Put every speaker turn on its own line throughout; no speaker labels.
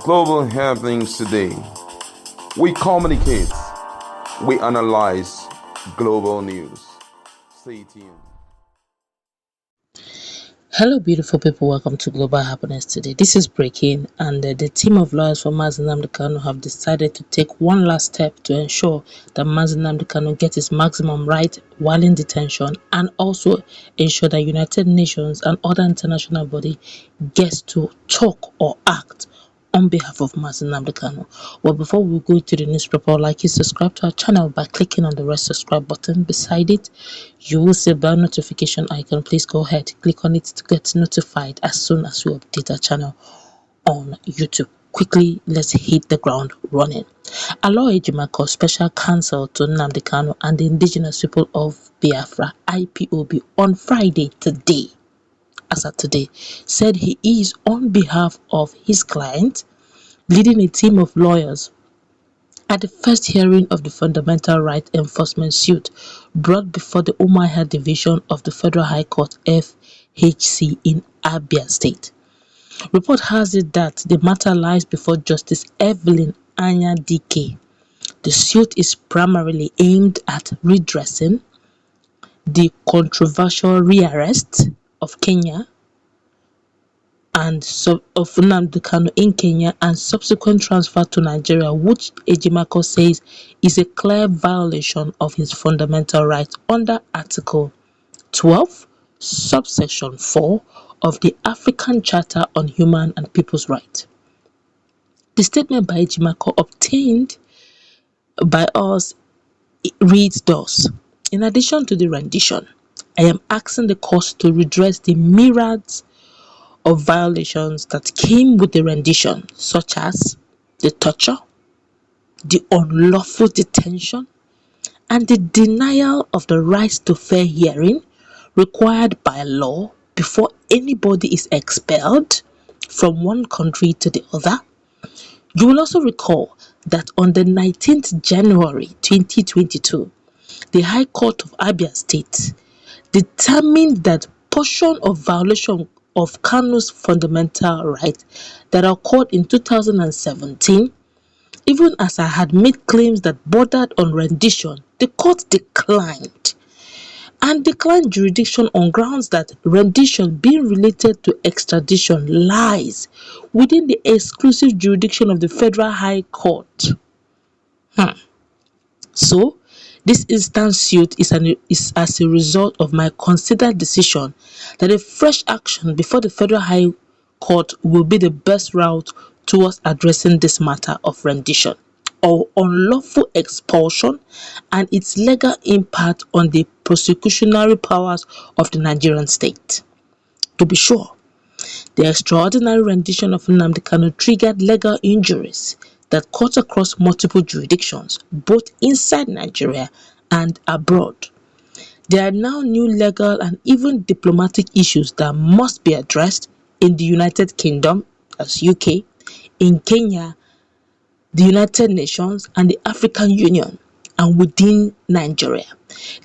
global happenings today. We communicate, we analyze global news. Stay tuned.
Hello, beautiful people. Welcome to Global Happiness today. This is Breaking, and the team of lawyers for Nnamdi Kanu have decided to take one last step to ensure that Nnamdi Kanu gets his maximum right while in detention, and also ensure that United Nations and other international body gets to talk or act on behalf of Nnamdi Kanu. Well, before we go to the newspaper, I'd like you to subscribe to our channel by clicking on the red subscribe button. Beside it, you will see a bell notification icon. Please go ahead, click on it to get notified as soon as we update our channel on YouTube. Quickly, let's hit the ground running. Aloy Ejimakor, special counsel to Nnamdi Kanu and the indigenous people of Biafra, Ipob, on Friday today, as of today, said he is on behalf of his client leading a team of lawyers at the first hearing of the fundamental right enforcement suit brought before the Umuahia Division of the Federal High Court FHC in Abia State. Report has it that the matter lies before Justice Evelyn Anya DK. The suit is primarily aimed at redressing the controversial rearrest of Kenya and of Nnamdi Kanu in Kenya and subsequent transfer to Nigeria, which Ejimakor says is a clear violation of his fundamental rights under Article 12, subsection 4 of the African Charter on Human and People's Rights. The statement by Ejimakor obtained by us reads thus: in addition to the rendition, I am asking the court to redress the myriads of violations that came with the rendition, such as the torture, the unlawful detention, and the denial of the right to fair hearing required by law before anybody is expelled from one country to the other. You will also recall that on the 19th January 2022, the High Court of Abia State determined that portion of violation of Kanu's fundamental right that occurred in 2017, even as I had made claims that bordered on rendition, the court declined jurisdiction on grounds that rendition being related to extradition lies within the exclusive jurisdiction of the Federal High Court. So, this instant suit is as a result of my considered decision that a fresh action before the Federal High Court will be the best route towards addressing this matter of rendition or unlawful expulsion and its legal impact on the prosecutionary powers of the Nigerian state. To be sure, the extraordinary rendition of Nnamdi Kanu triggered legal injuries that cut across multiple jurisdictions, both inside Nigeria and abroad. There are now new legal and even diplomatic issues that must be addressed in the United Kingdom, as UK, in Kenya, the United Nations, and the African Union, and within Nigeria.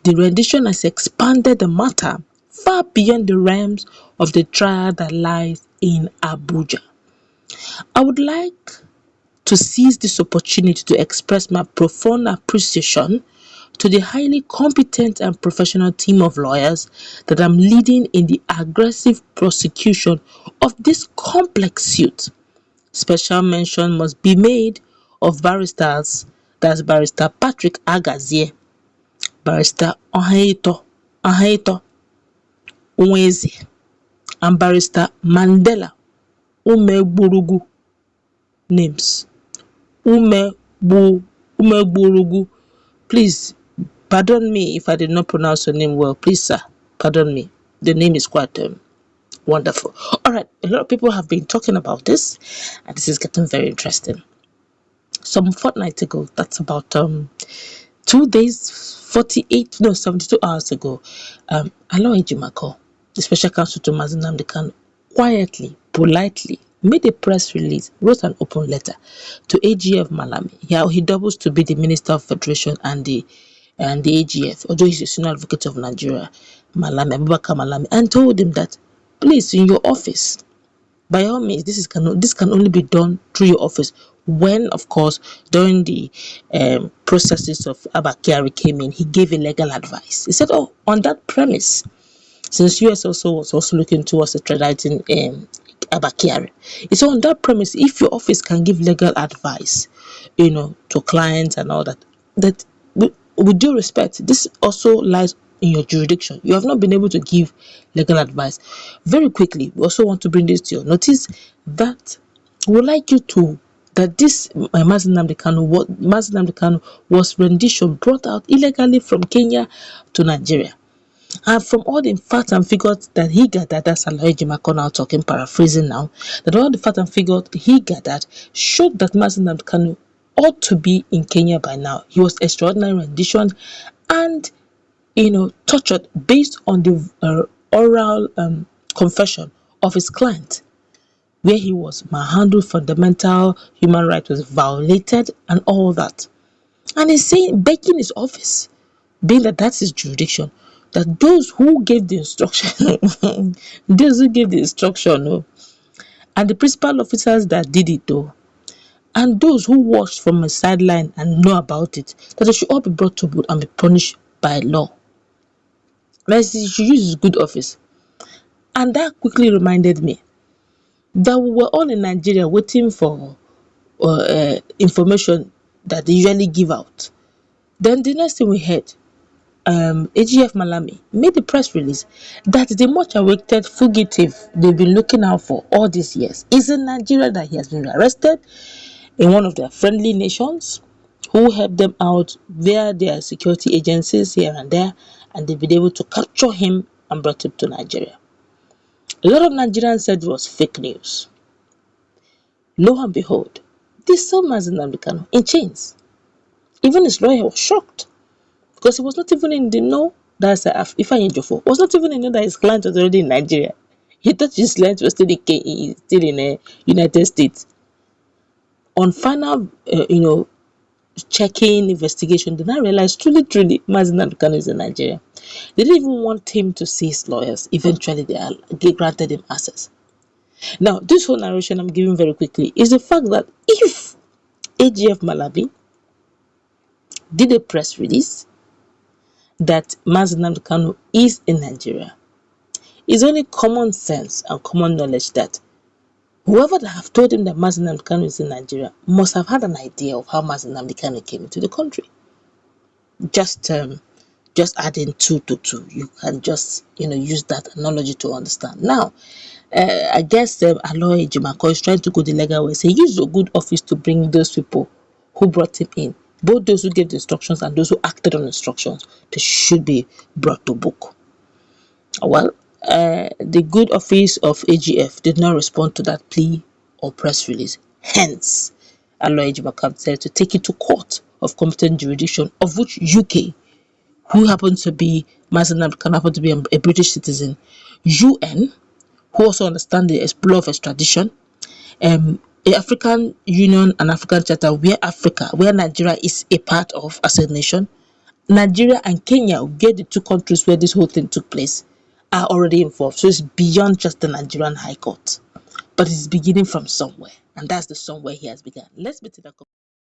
The rendition has expanded the matter far beyond the realms of the trial that lies in Abuja. I would like to seize this opportunity to express my profound appreciation to the highly competent and professional team of lawyers that I'm leading in the aggressive prosecution of this complex suit. Special mention must be made of barristers, that's Barrister Patrick Agazie, Barrister Ohaito Unweze, and Barrister Mandela Umegburugu. Names Umegburugu. Please pardon me if I did not pronounce your name well. Please, sir, pardon me. The name is quite wonderful. All right, a lot of people have been talking about this, and this is getting very interesting. Some fortnight ago, that's about 2 days, 72 hours ago, Aloy Ejimakor, the special counsel to Nnamdi Kanu, quietly, politely made a press release, wrote an open letter to AGF Malami. He doubles to be the Minister of Federation and the AGF, although he's a senior advocate of Nigeria, Malami, Abubakar Malami, and told him that, please, in your office, By all means, this can only be done through your office. When, of course, during the processes of Abakari came in, he gave a legal advice. He said, "Oh, on that premise, since US also was also looking towards extraditing Abakari, he said on that premise, if your office can give legal advice, to clients and all that, that with due respect, this also lies in your jurisdiction. You have not been able to give legal advice." Very quickly, we also want to bring this to your notice that we would like you to that this Nnamdi Kanu was rendition brought out illegally from Kenya to Nigeria. And from all the facts and figures that he gathered, that's Aloy Ejimakor now talking, paraphrasing now, that all the facts and figures he gathered showed that Nnamdi Kanu ought to be in Kenya by now. He was extraordinary rendition and, tortured based on the oral confession of his client, where he was manhandled, fundamental human rights was violated, and all that. And he's saying, begging his office, being that that's his jurisdiction, that those who gave the instruction, and the principal officers that did it though, and those who watched from a sideline and know about it, that they should all be brought to book and be punished by law. He should use his good office. And that quickly reminded me that we were all in Nigeria waiting for information that they usually give out. Then the next thing we heard, AGF Malami made the press release that the much awaited fugitive they've been looking out for all these years is in Nigeria, that he has been arrested in one of their friendly nations who helped them out via their security agencies here and there, and they've been able to capture him and brought him to Nigeria. A lot of Nigerians said it was fake news. Lo and behold, this same Nnamdi Kanu in chains. Even his lawyer was shocked because he was not even in the know. That's Ifeanyi Ejiofor was not even in the know that his client was already in Nigeria. He thought his client was still in the United States. On final, checking investigation, they now realized truly, Nnamdi Kanu is in Nigeria. They didn't even want him to see his lawyers. Eventually, they granted him access. Now, this whole narration I'm giving very quickly is the fact that if AGF Malami did a press release that Nnamdi Kanu is in Nigeria, it's only common sense and common knowledge that whoever that have told him that Nnamdi Kanu is in Nigeria must have had an idea of how Nnamdi Kanu came into the country. Just adding 2 to 2, you can just use that analogy to understand. Now, I guess Aloy Ejimakor is trying to go the legal way. Say, use your good office to bring those people who brought him in, both those who gave the instructions and those who acted on instructions. They should be brought to book. Well, the good office of AGF did not respond to that plea or press release. Hence, Aloy Ejimakor said to take it to court of competent jurisdiction, of which UK, who happens to be Nnamdi Kanu, happen to be a British citizen, UN, who also understand the law of extradition, the African Union and African Charter, where Nigeria is a part of as a nation, Nigeria and Kenya, where the two countries where this whole thing took place, are already involved. So it's beyond just the Nigerian High Court, but it's beginning from somewhere, and that's the somewhere he has begun. Let's meet in that.